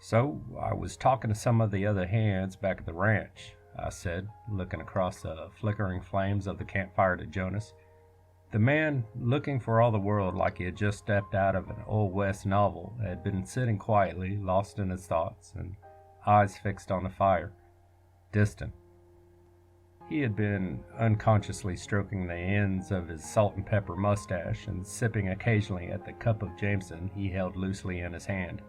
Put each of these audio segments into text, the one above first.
So, I was talking to some of the other hands back at the ranch, I said, looking across the flickering flames of the campfire to Jonas. The man, looking for all the world like he had just stepped out of an Old West novel, had been sitting quietly, lost in his thoughts, and eyes fixed on the fire, distant. He had been unconsciously stroking the ends of his salt and pepper mustache and sipping occasionally at the cup of Jameson he held loosely in his hand.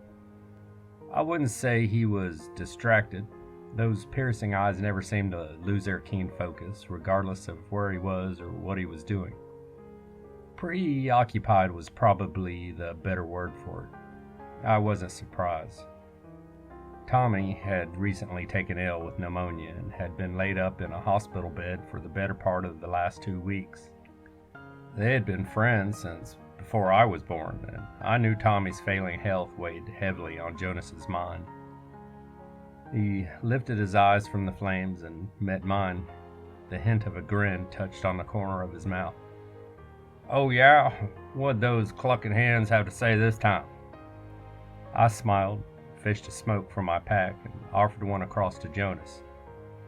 I wouldn't say he was distracted. Those piercing eyes never seemed to lose their keen focus, regardless of where he was or what he was doing. Preoccupied was probably the better word for it. I wasn't surprised. Tommy had recently taken ill with pneumonia and had been laid up in a hospital bed for the better part of the last 2 weeks. They had been friends since before I was born, and I knew Tommy's failing health weighed heavily on Jonas's mind. He lifted his eyes from the flames and met mine. The hint of a grin touched on the corner of his mouth. "Oh yeah? What'd those clucking hens have to say this time?" I smiled, fished a smoke from my pack, and offered one across to Jonas.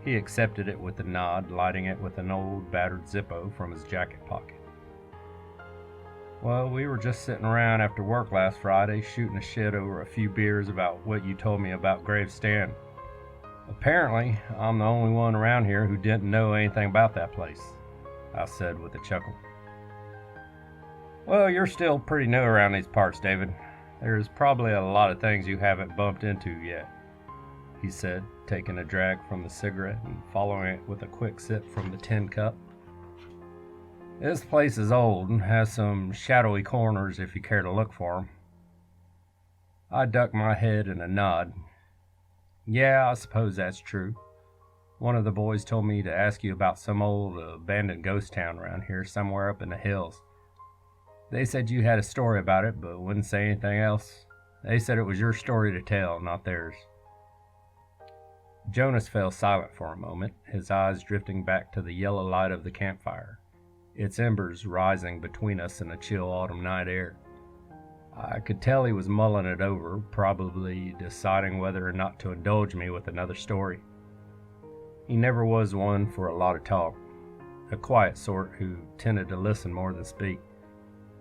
He accepted it with a nod, lighting it with an old battered Zippo from his jacket pocket. "Well, we were just sitting around after work last Friday, shooting the shit over a few beers about what you told me about Gravesend. Apparently, I'm the only one around here who didn't know anything about that place," I said with a chuckle. "Well, you're still pretty new around these parts, David. There's probably a lot of things you haven't bumped into yet," he said, taking a drag from the cigarette and following it with a quick sip from the tin cup. "This place is old and has some shadowy corners if you care to look for 'em." I ducked my head in a nod. "Yeah, I suppose that's true. One of the boys told me to ask you about some old abandoned ghost town around here somewhere up in the hills. They said you had a story about it, but wouldn't say anything else. They said it was your story to tell, not theirs." Jonas fell silent for a moment, his eyes drifting back to the yellow light of the campfire, its embers rising between us in the chill autumn night air. I could tell he was mulling it over, probably deciding whether or not to indulge me with another story. He never was one for a lot of talk, a quiet sort who tended to listen more than speak.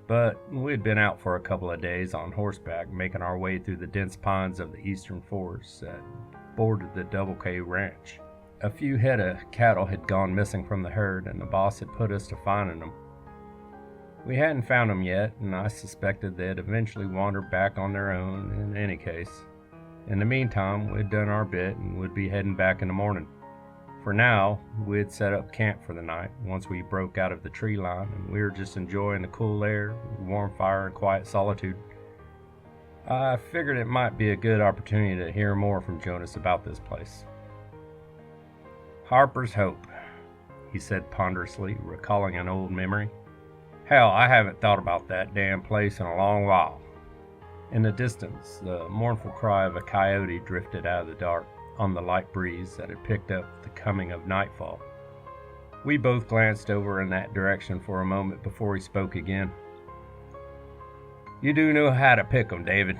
But we'd been out for a couple of days on horseback, making our way through the dense pines of the eastern forests that bordered the Double K Ranch. A few head of cattle had gone missing from the herd, and the boss had put us to finding them. We hadn't found them yet, and I suspected they'd eventually wander back on their own in any case. In the meantime, we'd done our bit and would be heading back in the morning. For now, we had set up camp for the night once we broke out of the tree line, and we were just enjoying the cool air, warm fire, and quiet solitude. I figured it might be a good opportunity to hear more from Jonas about this place. "Harper's Hope," he said ponderously, recalling an old memory. "Hell, I haven't thought about that damn place in a long while." In the distance, the mournful cry of a coyote drifted out of the dark on the light breeze that had picked up the coming of nightfall. We both glanced over in that direction for a moment before he spoke again. "You do know how to pick 'em, David.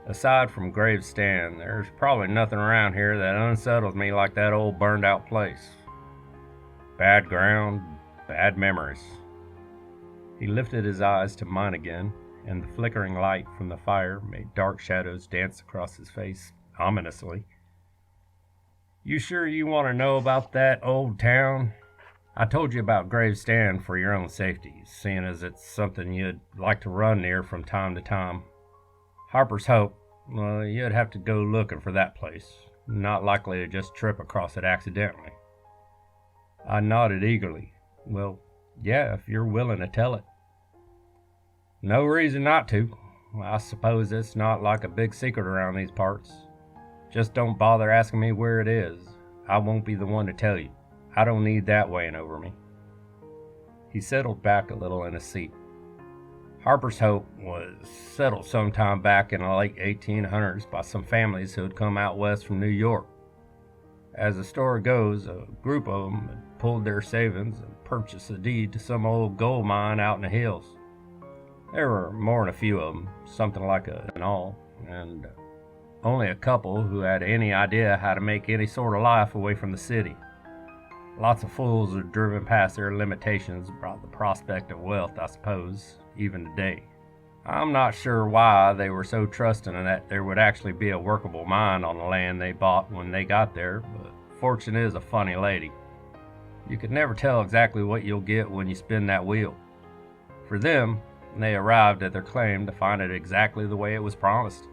Aside from Gravesend, there's probably nothing around here that unsettles me like that old burned-out place. Bad ground, bad memories." He lifted his eyes to mine again, and the flickering light from the fire made dark shadows dance across his face ominously. "You sure you want to know about that old town? I told you about Gravesend for your own safety, seeing as it's something you'd like to run near from time to time. Harper's Hope, well, you'd have to go looking for that place. Not likely to just trip across it accidentally." I nodded eagerly. "Well, yeah, if you're willing to tell it." "No reason not to. I suppose it's not like a big secret around these parts. Just don't bother asking me where it is. I won't be the one to tell you. I don't need that weighing over me." He settled back a little in his seat. "Harper's Hope was settled sometime back in the late 1800s by some families who had come out west from New York. As the story goes, a group of them had pulled their savings and purchased a deed to some old gold mine out in the hills. There were more than a few of them, something like an all, and only a couple who had any idea how to make any sort of life away from the city. Lots of fools are driven past their limitations brought the prospect of wealth, I suppose, even today. I'm not sure why they were so trusting that there would actually be a workable mine on the land they bought when they got there, but fortune is a funny lady. You could never tell exactly what you'll get when you spin that wheel. For them, they arrived at their claim to find it exactly the way it was promised,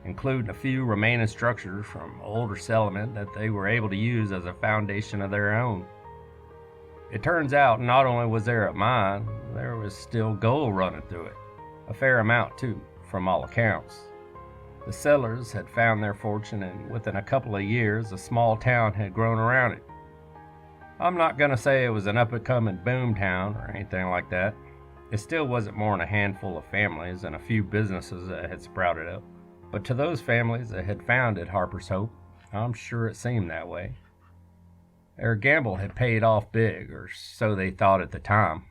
including a few remaining structures from older settlement that they were able to use as a foundation of their own. It turns out not only was there a mine, there was still gold running through it. A fair amount too, from all accounts. The settlers had found their fortune, and within a couple of years a small town had grown around it. I'm not going to say it was an up-and-coming boom town or anything like that. It still wasn't more than a handful of families and a few businesses that had sprouted up. But to those families that had founded Harper's Hope, I'm sure it seemed that way. Their gamble had paid off big, or so they thought at the time.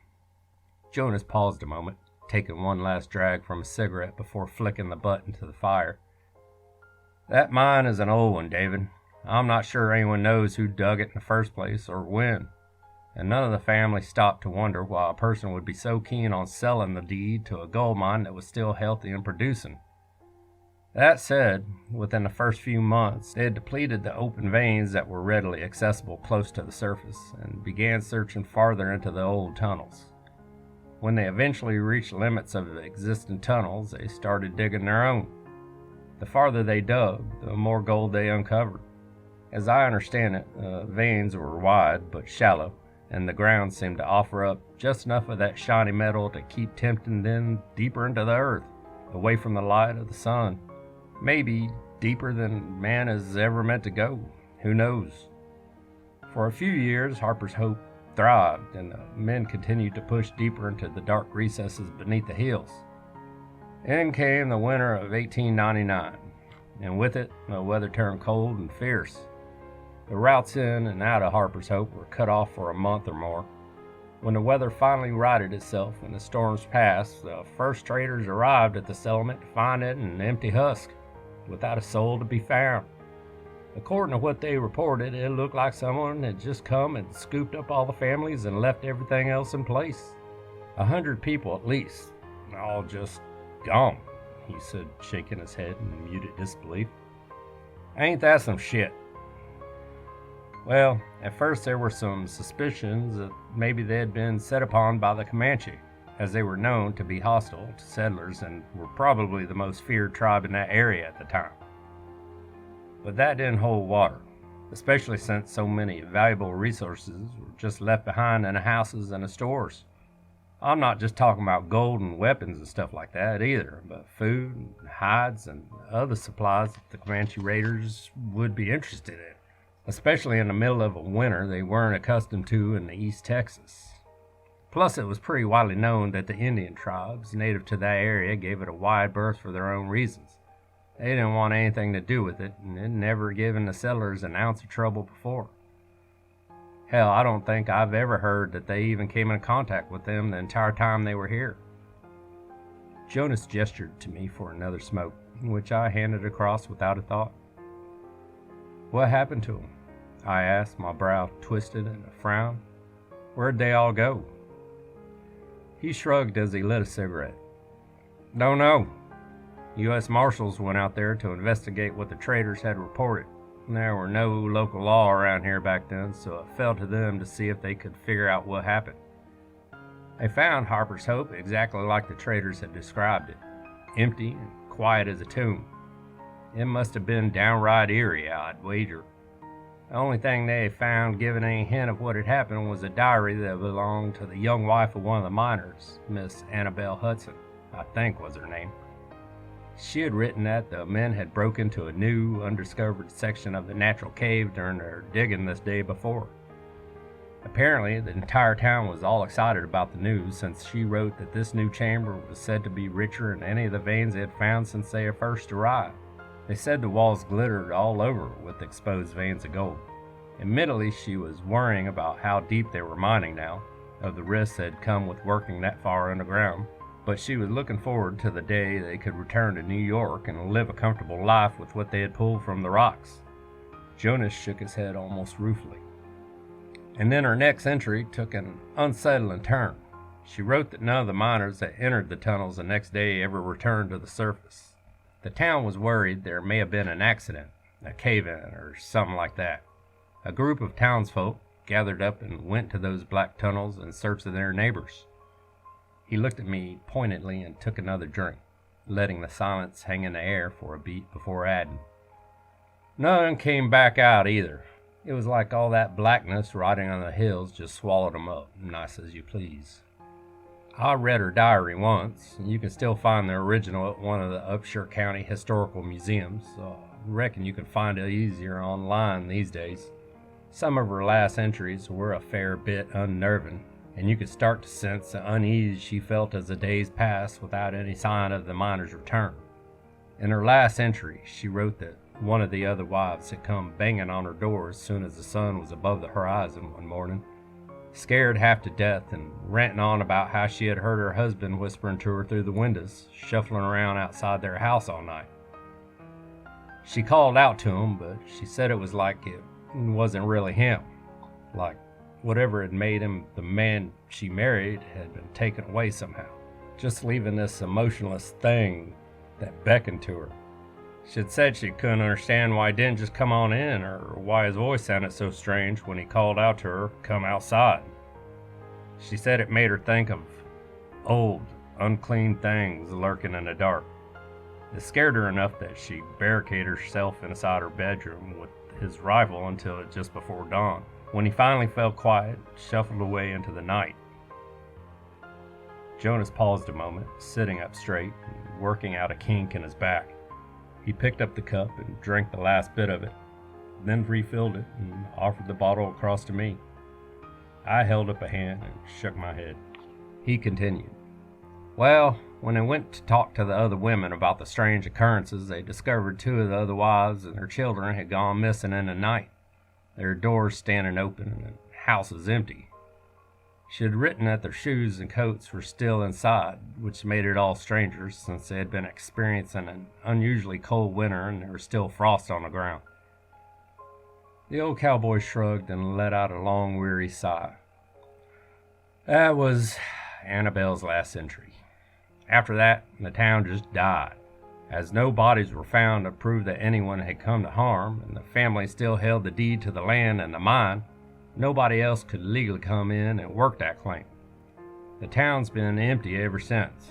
Jonas paused a moment, taking one last drag from a cigarette before flicking the butt into the fire. That mine is an old one, David. I'm not sure anyone knows who dug it in the first place or when, and none of the family stopped to wonder why a person would be so keen on selling the deed to a gold mine that was still healthy and producing. That said, within the first few months, they had depleted the open veins that were readily accessible close to the surface and began searching farther into the old tunnels. When they eventually reached limits of the existing tunnels, they started digging their own. The farther they dug, the more gold they uncovered. As I understand it, the veins were wide but shallow, and the ground seemed to offer up just enough of that shiny metal to keep tempting them deeper into the earth, away from the light of the sun. Maybe deeper than man is ever meant to go. Who knows? For a few years, Harper's Hope thrived, and the men continued to push deeper into the dark recesses beneath the hills. In came the winter of 1899, and with it, the weather turned cold and fierce. The routes in and out of Harper's Hope were cut off for a month or more. When the weather finally righted itself and the storms passed, the first traders arrived at the settlement to find it an empty husk, without a soul to be found. According to what they reported, it looked like someone had just come and scooped up all the families and left everything else in place. 100 people at least, all just gone, he said, shaking his head in muted disbelief. Ain't that some shit? Well, at first there were some suspicions that maybe they had been set upon by the Comanche, as they were known to be hostile to settlers and were probably the most feared tribe in that area at the time. But that didn't hold water, especially since so many valuable resources were just left behind in the houses and the stores. I'm not just talking about gold and weapons and stuff like that either, but food and hides and other supplies that the Comanche raiders would be interested in, especially in the middle of a winter they weren't accustomed to in East Texas. Plus, it was pretty widely known that the Indian tribes native to that area gave it a wide berth for their own reasons. They didn't want anything to do with it, and had never given the settlers an ounce of trouble before. Hell, I don't think I've ever heard that they even came in contact with them the entire time they were here. Jonas gestured to me for another smoke, which I handed across without a thought. What happened to them? I asked, my brow twisted in a frown. Where'd they all go? He shrugged as he lit a cigarette. Don't know. U.S. Marshals went out there to investigate what the traders had reported. There were no local law around here back then, so it fell to them to see if they could figure out what happened. They found Harper's Hope exactly like the traders had described it, empty and quiet as a tomb. It must have been downright eerie, I'd wager. The only thing they found giving any hint of what had happened was a diary that belonged to the young wife of one of the miners, Miss Annabelle Hudson, I think was her name. She had written that the men had broken into a new, undiscovered section of the natural cave during their digging this day before. Apparently, the entire town was all excited about the news, since she wrote that this new chamber was said to be richer than any of the veins they had found since they had first arrived. They said the walls glittered all over with exposed veins of gold. Admittedly, she was worrying about how deep they were mining now, of the risks that had come with working that far underground, but she was looking forward to the day they could return to New York and live a comfortable life with what they had pulled from the rocks. Jonas shook his head almost ruefully. And then her next entry took an unsettling turn. She wrote that none of the miners that entered the tunnels the next day ever returned to the surface. The town was worried there may have been an accident, a cave-in, or something like that. A group of townsfolk gathered up and went to those black tunnels in search of their neighbors. He looked at me pointedly and took another drink, letting the silence hang in the air for a beat before adding, "None came back out either. It was like all that blackness riding on the hills just swallowed 'em up, nice as you please." I read her diary once, and you can still find the original at one of the Upshur County Historical Museums, so I reckon you can find it easier online these days. Some of her last entries were a fair bit unnerving, and you could start to sense the unease she felt as the days passed without any sign of the miner's return. In her last entry, she wrote that one of the other wives had come banging on her door as soon as the sun was above the horizon one morning, scared half to death and ranting on about how she had heard her husband whispering to her through the windows, shuffling around outside their house all night. She called out to him, but she said it was like it wasn't really him, like whatever had made him the man she married had been taken away somehow, just leaving this emotionless thing that beckoned to her. She had said she couldn't understand why he didn't just come on in, or why his voice sounded so strange when he called out to her, "Come outside." She said it made her think of old, unclean things lurking in the dark. It scared her enough that she barricaded herself inside her bedroom with his rifle until just before dawn. When he finally fell quiet, shuffled away into the night. Jonas paused a moment, sitting up straight and working out a kink in his back. He picked up the cup and drank the last bit of it, then refilled it and offered the bottle across to me. I held up a hand and shook my head. He continued, "Well, when they went to talk to the other women about the strange occurrences, they discovered two of the other wives and their children had gone missing in the night, their doors standing open and the houses empty. She had written that their shoes and coats were still inside, which made it all stranger since they had been experiencing an unusually cold winter and there was still frost on the ground." The old cowboy shrugged and let out a long, weary sigh. That was Annabelle's last entry. After that, the town just died. As no bodies were found to prove that anyone had come to harm, and the family still held the deed to the land and the mine, nobody else could legally come in and work that claim. The town's been empty ever since.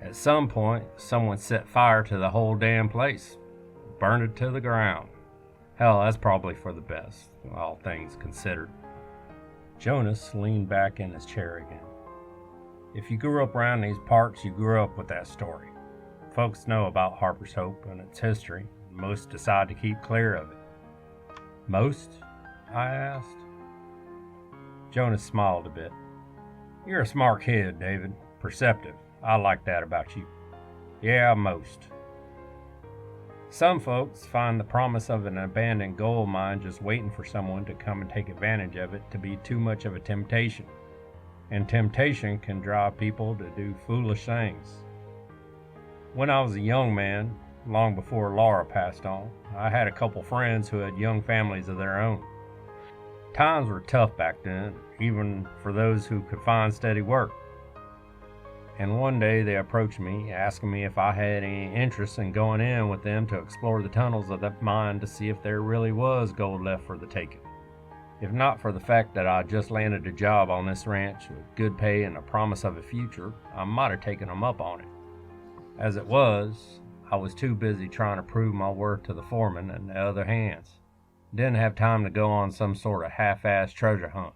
At some point, someone set fire to the whole damn place, burned it to the ground. Hell, that's probably for the best, all things considered. Jonas leaned back in his chair again. If you grew up around these parts, you grew up with that story. Folks know about Harper's Hope and its history. Most decide to keep clear of it. Most? I asked. Jonas smiled a bit. You're a smart kid, David. Perceptive. I like that about you. Yeah, most. Some folks find the promise of an abandoned gold mine just waiting for someone to come and take advantage of it to be too much of a temptation. And temptation can drive people to do foolish things. When I was a young man, long before Laura passed on, I had a couple friends who had young families of their own. Times were tough back then, even for those who could find steady work. And one day they approached me, asking me if I had any interest in going in with them to explore the tunnels of that mine to see if there really was gold left for the taking. If not for the fact that I just landed a job on this ranch with good pay and a promise of a future, I might have taken them up on it. As it was, I was too busy trying to prove my worth to the foreman and the other hands. Didn't have time to go on some sort of half-assed treasure hunt.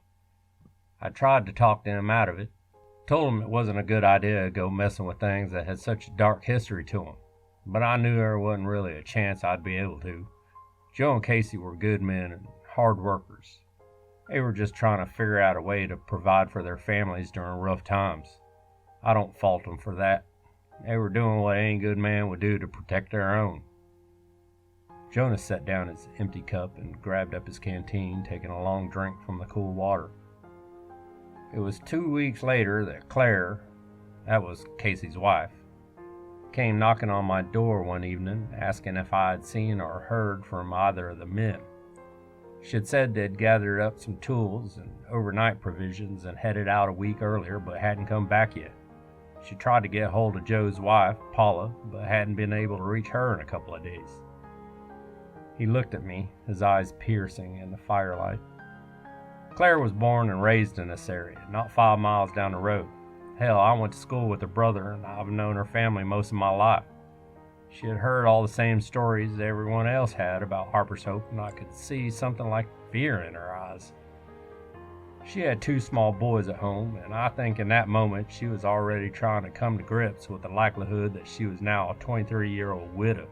I tried to talk them out of it, told them it wasn't a good idea to go messing with things that had such a dark history to them, but I knew there wasn't really a chance I'd be able to. Joe and Casey were good men and hard workers. They were just trying to figure out a way to provide for their families during rough times. I don't fault them for that. They were doing what any good man would do to protect their own. Jonas set down his empty cup and grabbed up his canteen, taking a long drink from the cool water. It was 2 weeks later that Claire, That was Casey's wife. Came knocking on my door one evening, asking if I had seen or heard from either of the men. She had said they'd gathered up some tools and overnight provisions and headed out a week earlier, but hadn't come back yet. She tried to get hold of Joe's wife, Paula, but hadn't been able to reach her in a couple of days. He looked at me, his eyes piercing in the firelight. Claire was born and raised in this area, not 5 miles down the road. Hell, I went to school with her brother, and I've known her family most of my life. She had heard all the same stories everyone else had about Harper's Hope, and I could see something like fear in her eyes. She had 2 small boys at home, and I think in that moment she was already trying to come to grips with the likelihood that she was now a 23-year-old widow.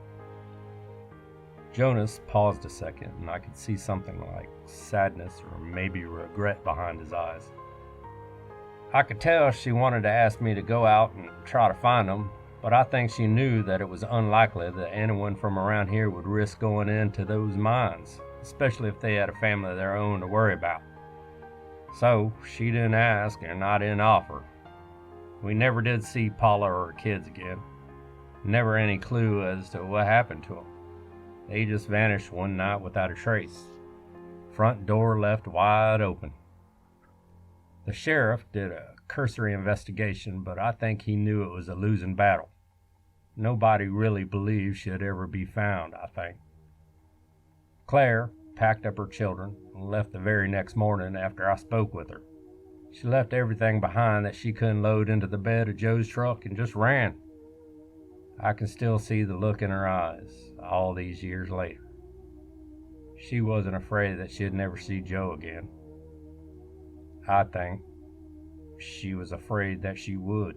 Jonas paused a second, and I could see something like sadness or maybe regret behind his eyes. I could tell she wanted to ask me to go out and try to find them, but I think she knew that it was unlikely that anyone from around here would risk going into those mines, especially if they had a family of their own to worry about. So she didn't ask and I didn't offer. We never did see Paula or her kids again. Never any clue as to what happened to them. They just vanished one night without a trace. Front door left wide open. The sheriff did a cursory investigation, but I think he knew it was a losing battle. Nobody really believed she'd ever be found, I think. Claire packed up her children and left the very next morning after I spoke with her. She left everything behind that she couldn't load into the bed of Joe's truck and just ran. I can still see the look in her eyes all these years later. She wasn't afraid that she'd never see Joe again. I think she was afraid that she would.